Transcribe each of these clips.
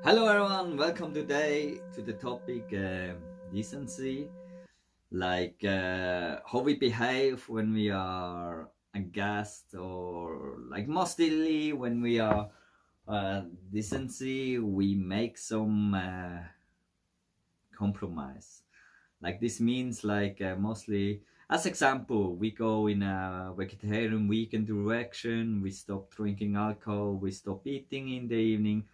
Hello everyone, welcome today to the topic decency, how we behave when we are a guest, or like mostly when we are decency, we make some compromise. Like this means mostly, as example, we go in a vegetarian vegan direction, we stop drinking alcohol, we stop eating in the evening,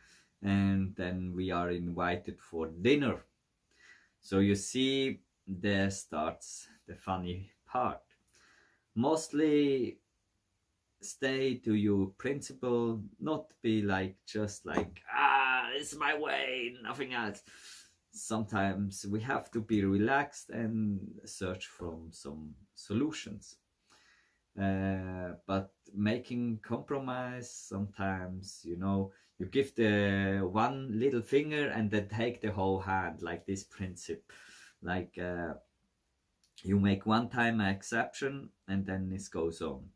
and then we are invited for dinner. So you see, there starts the funny part. Mostly stay to your principle, not be like just like, it's my way, nothing else. Sometimes we have to be relaxed and search from some solutions. But making compromise, sometimes, you give the one little finger and then take the whole hand, like this principle. Like you make one time an exception and then this goes on.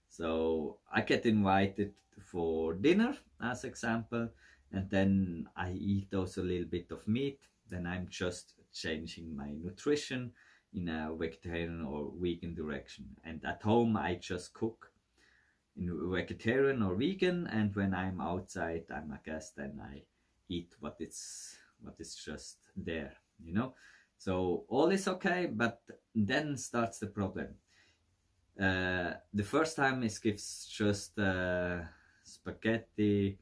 So I get invited for dinner, as example, and then I eat also a little bit of meat. Then I'm just changing my nutrition in a vegetarian or vegan direction. And at home, I just cook in vegetarian or vegan. And when I'm outside, I'm a guest, and I eat what is just there, you know. So all is okay, but then starts the problem. The first time it gives just spaghetti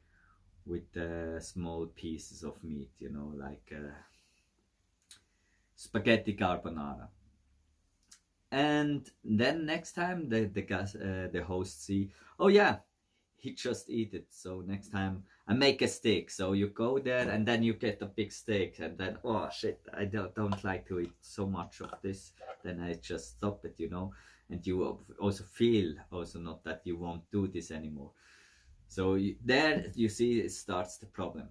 with small pieces of meat, like spaghetti carbonara. And then next time the host see, oh yeah, he just eat it. So next time I make a steak. So you go there and then you get a big steak, and then oh shit, I don't like to eat so much of this. Then I just stop it. And you also feel also not that you won't do this anymore. So there you see it starts the problem.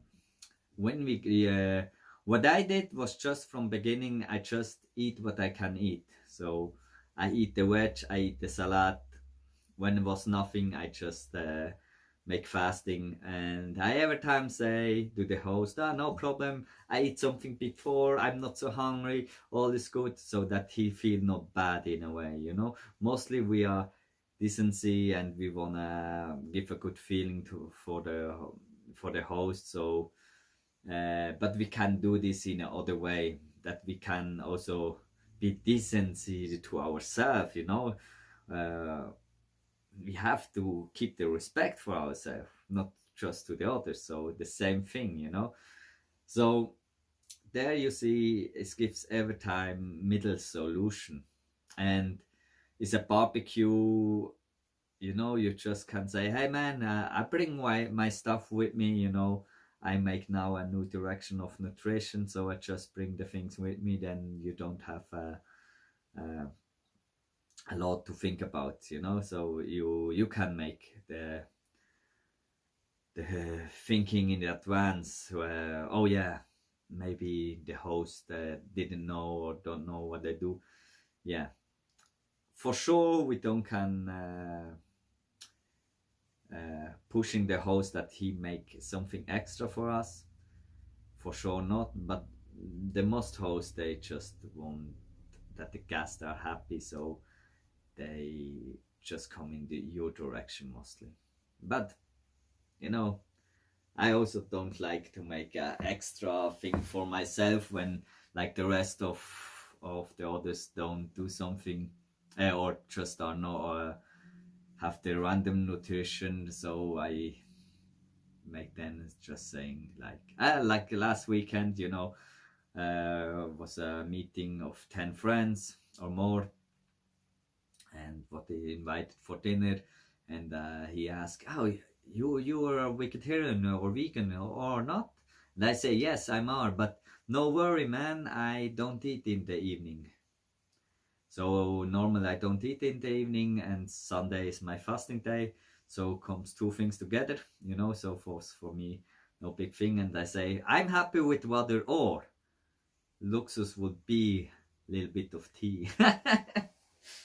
When we what I did was just from beginning, I just eat what I can eat. So I eat the veg, I eat the salad. When it was nothing, I just make fasting. And I every time say to the host, no problem, I eat something before, I'm not so hungry, all is good, so that he feel not bad in a way. Mostly we are decency and we wanna give a good feeling for the host. So but we can do this in another way, that we can also be decency to ourselves. uh, we have to keep the respect for ourselves, not just to the others. So the same thing. So there you see, it gives every time middle solution. And it's a barbecue. You just can say, hey man, I bring my stuff with me. I make now a new direction of nutrition, so I just bring the things with me. Then you don't have a lot to think about. So you can make the thinking in advance. Oh yeah, maybe the host didn't know or don't know what they do. Yeah, for sure we don't can pushing the host that he make something extra for us. For sure not. But the most hosts, they just want that the guests are happy, so they just come in your direction mostly. But you know I also don't like to make an extra thing for myself when like the rest of the others don't do something, or just are not have the random nutrition. So I make them just saying like last weekend, was a meeting of 10 friends or more, and what they invited for dinner. And he asked, oh, you are a vegetarian or vegan or not? And I say, yes, I'm are, but no worry, man, I don't eat in the evening. So normally I don't eat in the evening, and Sunday is my fasting day. So comes two things together. So for me, no big thing. And I say, I'm happy with water, or luxus would be a little bit of tea.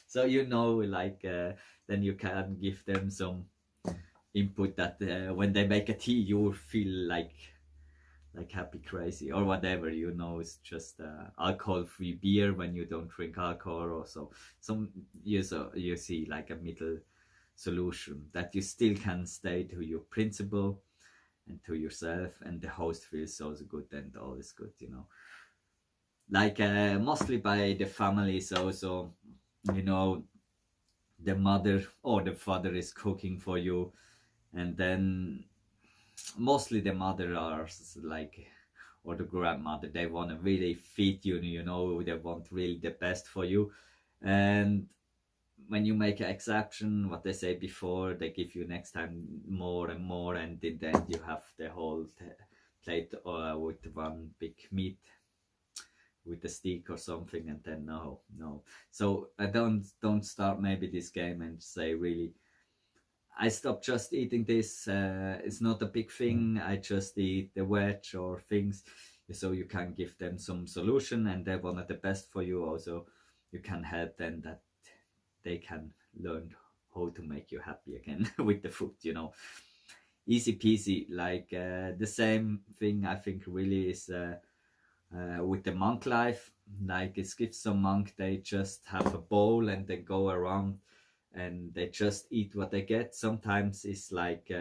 So then you can give them some input that when they make a tea, you feel like like happy crazy or whatever, you know. It's just alcohol-free beer when you don't drink alcohol, or so some you see like a middle solution that you still can stay to your principle and to yourself, and the host feels also good and all is good, you know. Like mostly by the families also, you know, the mother or the father is cooking for you, and then mostly the mother are like, or the grandmother, they want to really feed you, you know, they want really the best for you. And when you make an exception, what they say before, they give you next time more and more, and in the end you have the whole plate with one big meat with a stick or something, and then no. So I don't start maybe this game and say really, I stopped just eating this, it's not a big thing, I just eat the veg or things. So you can give them some solution, and they want the best for you also. You can help them that they can learn how to make you happy again with the food, you know. Easy peasy. Like the same thing I think really is with the monk life. Like it gives some monk, they just have a bowl and they go around and they just eat what they get. Sometimes it's like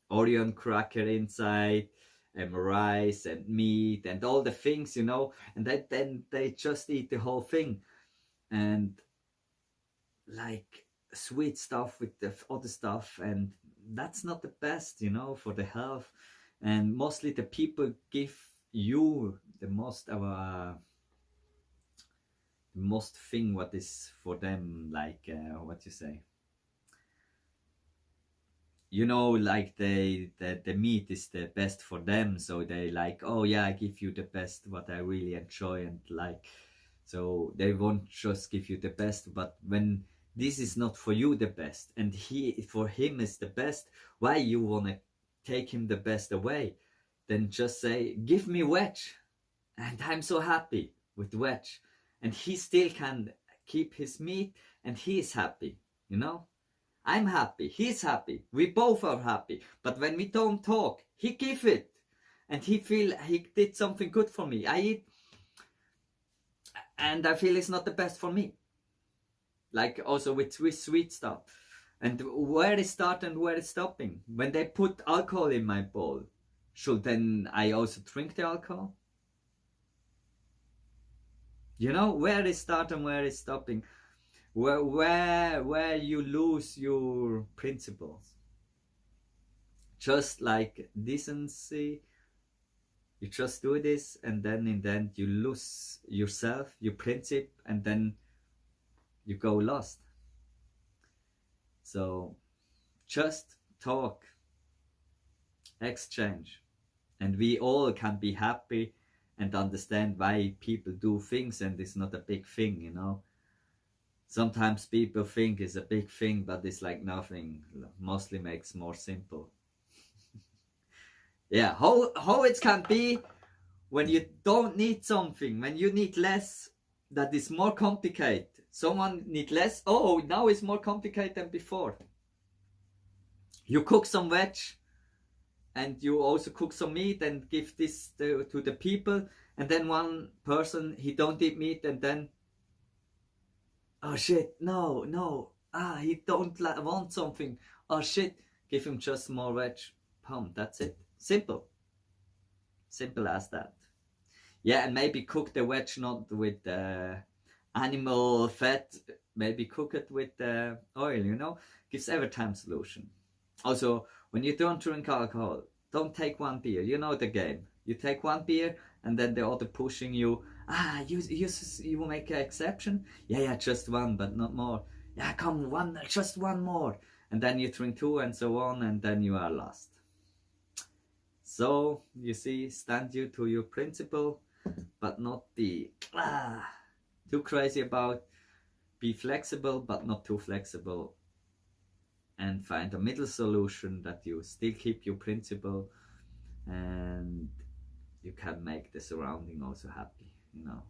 Orion cracker inside, and rice and meat and all the things, you know, and then they just eat the whole thing. And like sweet stuff with the other stuff, and that's not the best, you know, for the health. And mostly the people give you the most thing what is for them, like what you say, you know, like the meat is the best for them, so they like, oh yeah, I give you the best what I really enjoy and like. So they won't just give you the best, but when this is not for you the best, and for him is the best, why you want to take him the best away? Then just say, give me veg, and I'm so happy with veg, and he still can keep his meat, and he is happy, you know. I'm happy, he's happy, we both are happy. But when we don't talk, he give it, and he feel he did something good for me. I eat, and I feel it's not the best for me. Like also with sweet stuff. And where is start and where is stopping? When they put alcohol in my bowl, should then I also drink the alcohol? You know, where is start and where is stopping? Where you lose your principles. Just like decency, you just do this, and then in the end you lose yourself, your principle, and then you go lost. So just talk, exchange, and we all can be happy and understand why people do things, and it's not a big thing, you know. Sometimes people think it's a big thing, but it's like nothing. Mostly makes more simple. Yeah, how it can be when you don't need something, when you need less, that is more complicated. Someone need less, oh, now it's more complicated than before. You cook some veg, and you also cook some meat and give this to the people, and then one person, he don't eat meat, and then, oh shit, no, he don't want something, oh shit, give him just more veg, that's it. Simple as that. Yeah, and maybe cook the veg not with animal fat, maybe cook it with oil, you know. Gives every time solution. Also, when you don't drink alcohol, don't take one beer, you know the game. You take one beer, and then the other pushing you, you make an exception, yeah, just one, but not more, yeah, come, just one more, and then you drink two, and so on, and then you are lost. So you see, stand you to your principle, but not be too crazy about. Be flexible, but not too flexible, and find a middle solution that you still keep your principle, and you can make the surrounding also happy, you know.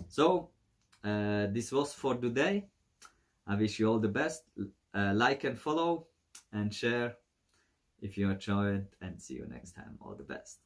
So this was for today. I wish you all the best. Like and follow and share if you enjoyed, and see you next time. All the best.